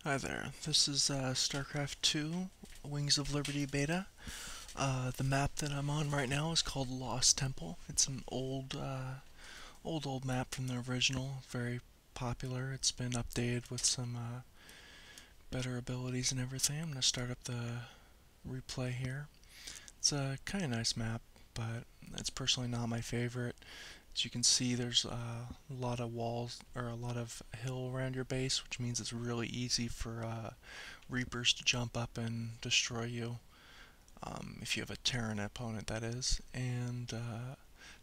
Hi there, this is Starcraft 2 Wings of Liberty beta. The map that I'm on right now is called Lost Temple. It's an old map from the original, very popular. It's been updated with some better abilities and everything. I'm going to start up the replay here. It's a kind of nice map, but it's personally not my favorite. As you can see, there's a lot of walls, or a lot of hill around your base, which means it's really easy for Reapers to jump up and destroy you, if you have a Terran opponent, that is. And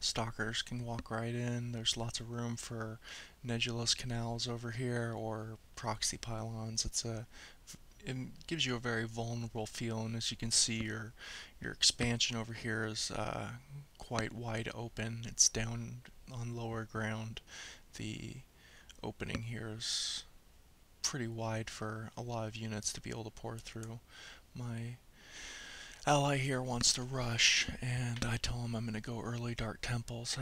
Stalkers can walk right in. There's lots of room for nebulous canals over here, or proxy pylons. It gives you a very vulnerable feel, and as you can see, your expansion over here is quite wide open. It's down on lower ground. The opening here is pretty wide for a lot of units to be able to pour through. My ally here wants to rush, and I tell him I'm going to go early Dark Temples.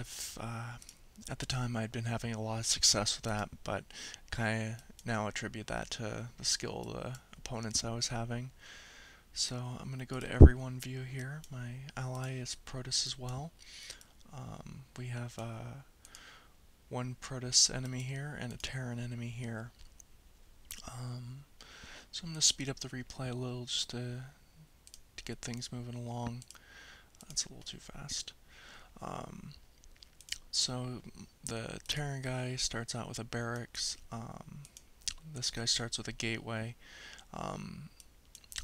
At the time I'd been having a lot of success with that, but kind of now attribute that to the skill of the opponents I was having. So I'm going to go to everyone view here. My ally is Protoss as well. We have one Protoss enemy here and a Terran enemy here. So I'm going to speed up the replay a little just to get things moving along. That's a little too fast. So the Terran guy starts out with a barracks. This guy starts with a gateway.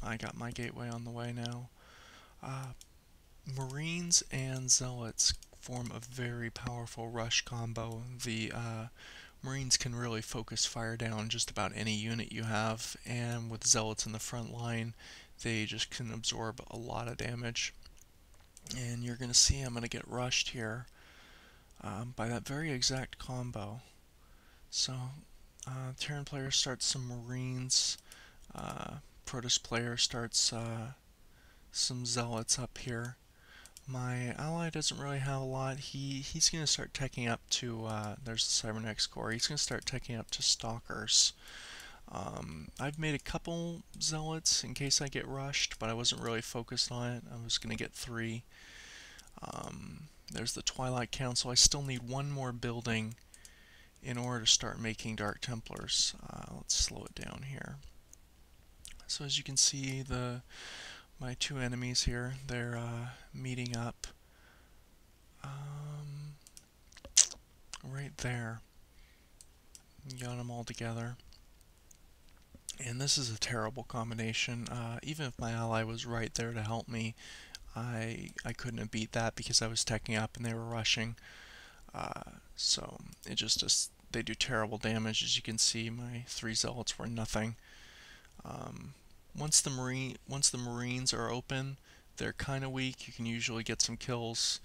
I got my gateway on the way now. Marines and Zealots form a very powerful rush combo. The Marines can really focus fire down just about any unit you have, and with Zealots in the front line, they just can absorb a lot of damage. And you're going to see I'm going to get rushed here by that very exact combo. So, Terran player starts some Marines, Protoss player starts some Zealots up here. My ally doesn't really have a lot. He's going to start teching up to, there's the Cybernetics core, he's going to start teching up to Stalkers. I've made a couple Zealots in case I get rushed, but I wasn't really focused on it. I was going to get 3. There's the Twilight Council. I still need one more building in order to start making Dark Templars. Let's slow it down here. So as you can see, my two enemies here, they're meeting up right there. Got them all together. And this is a terrible combination. Even if my ally was right there to help me, I couldn't have beat that because I was teching up and they were rushing. So it just they do terrible damage. As you can see, my 3 Zealots were nothing. Once the Marines are open, they're kind of weak. You can usually get some kills.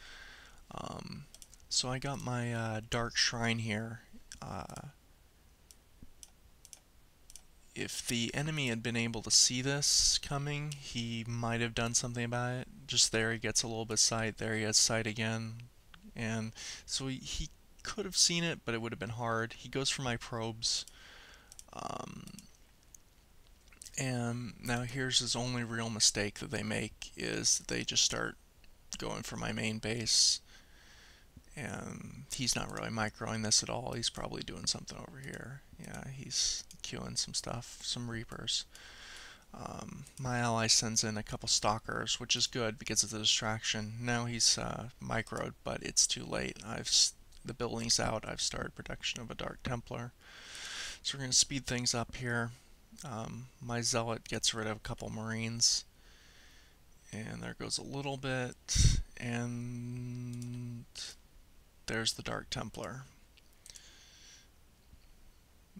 So I got my Dark Shrine here. If the enemy had been able to see this coming, he might have done something about it. Just there, he gets a little bit of sight. There he has sight again. And so he could have seen it, but it would have been hard. He goes for my probes. And now here's his only real mistake that they make, is they just start going for my main base. And he's not really microing this at all. He's probably doing something over here. Yeah, he's queuing some stuff, some Reapers. My ally sends in a couple Stalkers, which is good because it's a distraction. Now he's microed, but it's too late. The building's out. I've started production of a Dark Templar. So we're going to speed things up here. My Zealot gets rid of a couple Marines. And there goes a little bit. And there's the Dark Templar.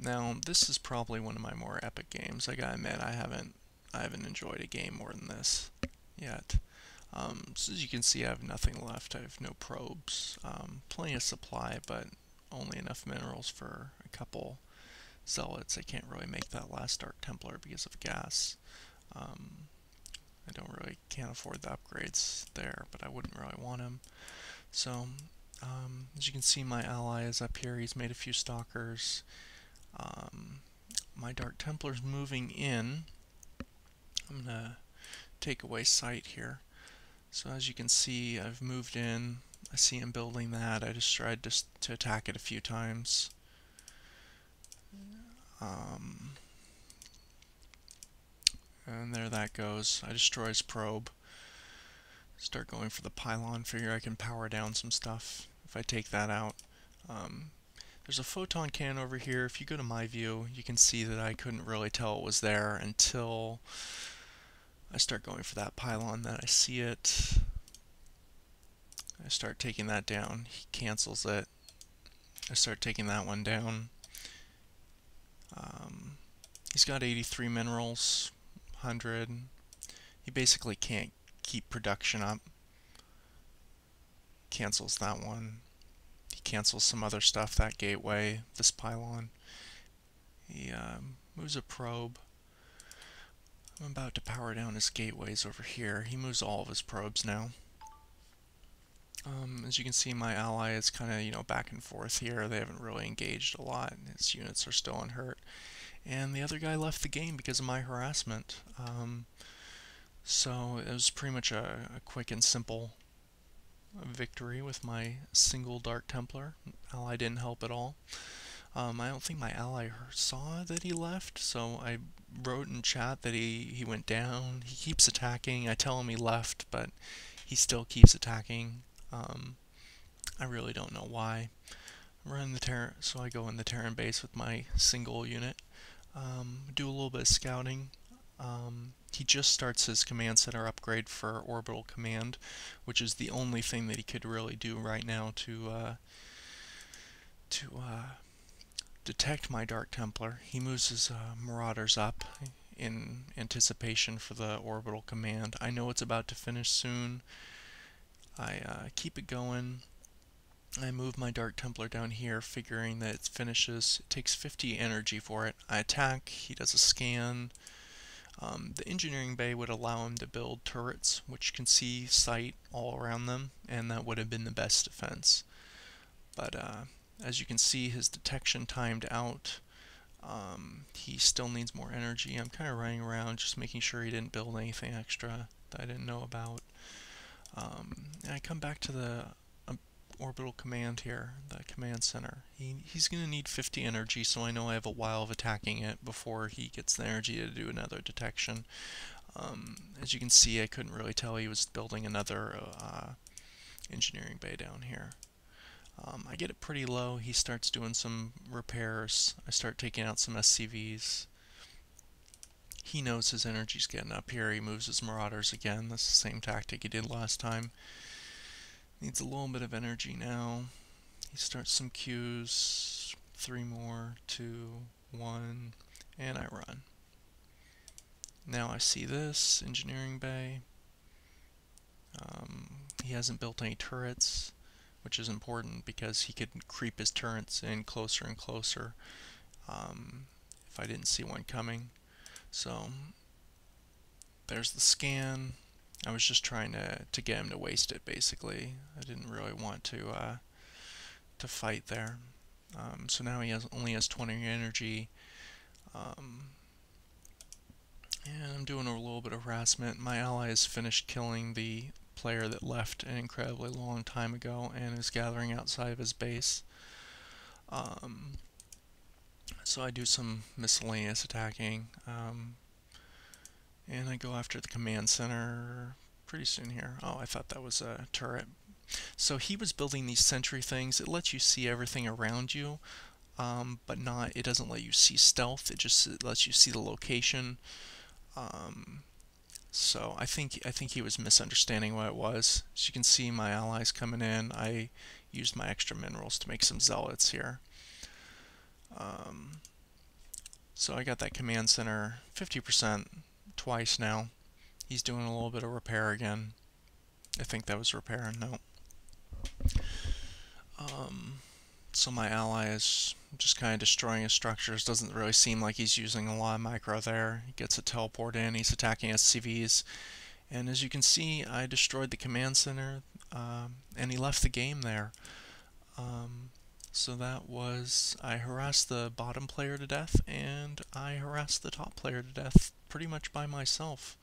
Now, this is probably one of my more epic games. I gotta admit, I haven't enjoyed a game more than this yet. So as you can see, I have nothing left. I have no probes, plenty of supply, but only enough minerals for a couple Zealots. I can't really make that last Dark Templar because of gas. Can't afford the upgrades there, but I wouldn't really want them. So, as you can see, my ally is up here. He's made a few Stalkers. my Dark Templar's moving in. I'm going to take away sight here. So as you can see, I've moved in. I see him building that. I just tried to attack it a few times. And there that goes. I destroy his probe. Start going for the pylon. Figure I can power down some stuff if I take that out. There's a photon cannon over here. If you go to my view, you can see that I couldn't really tell it was there until I start going for that pylon. Then I see it. I start taking that down. He cancels it. I start taking that one down. He's got 83 minerals, 100. He basically can't keep production up. Cancels that one. He cancels some other stuff, that gateway, this pylon. He moves a probe. I'm about to power down his gateways over here. He moves all of his probes now. As you can see, my ally is kind of, back and forth here. They haven't really engaged a lot. His units are still unhurt. And the other guy left the game because of my harassment. So it was pretty much a quick and simple victory with my single Dark Templar. Ally didn't help at all. I don't think my ally saw that he left, so I wrote in chat that he went down. He keeps attacking. I tell him he left, but he still keeps attacking. I really don't know why. So I go in the Terran base with my single unit. Do a little bit of scouting. He just starts his command center upgrade for orbital command, which is the only thing that he could really do right now to detect my Dark Templar. He moves his Marauders up in anticipation for the orbital command. I know it's about to finish soon. I keep it going. I move my Dark Templar down here, figuring that it finishes. It takes 50 energy for it. I attack. He does a scan. The engineering bay would allow him to build turrets, which can see sight all around them, and that would have been the best defense. But as you can see, his detection timed out. He still needs more energy. I'm kind of running around just making sure he didn't build anything extra that I didn't know about. And I come back to the orbital command here, the command center. He's going to need 50 energy, so I know I have a while of attacking it before he gets the energy to do another detection. As you can see, I couldn't really tell he was building another engineering bay down here. I get it pretty low. He starts doing some repairs. I start taking out some SCVs. He knows his energy's getting up here. He moves his Marauders again. That's the same tactic he did last time. Needs a little bit of energy now. He starts some queues. 3 more, 2, 1, and I run. Now I see this engineering bay. He hasn't built any turrets, which is important because he could creep his turrets in closer and closer if I didn't see one coming. So there's the scan. I was just trying to get him to waste it, basically. I didn't really want to fight there. So now he only has 20 energy. And I'm doing a little bit of harassment. My ally has finished killing the player that left an incredibly long time ago and is gathering outside of his base. So I do some miscellaneous attacking. And I go after the command center pretty soon here. Oh, I thought that was a turret. So he was building these sentry things. It lets you see everything around you, but it doesn't let you see stealth. It just lets you see the location. So I think he was misunderstanding what it was. As you can see, my allies coming in. I used my extra minerals to make some zealots here. So I got that command center 50% twice now. He's doing a little bit of repair again. I think that was repair. No. So my ally is just kind of destroying his structures. Doesn't really seem like he's using a lot of micro there. He gets a teleport in. He's attacking SCVs. And as you can see, I destroyed the command center, and he left the game there. So that was, I harassed the bottom player to death, and I harassed the top player to death pretty much by myself.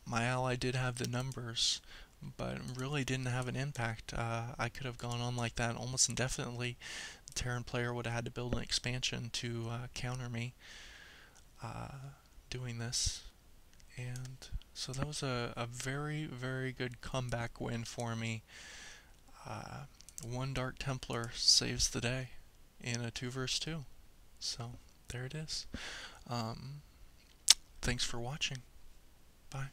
My ally did have the numbers, but really didn't have an impact. I could have gone on like that almost indefinitely. The Terran player would have had to build an expansion to counter me doing this. And so that was a very, very good comeback win for me. One Dark Templar saves the day in a 2 vs 2. So there it is. Thanks for watching. Bye.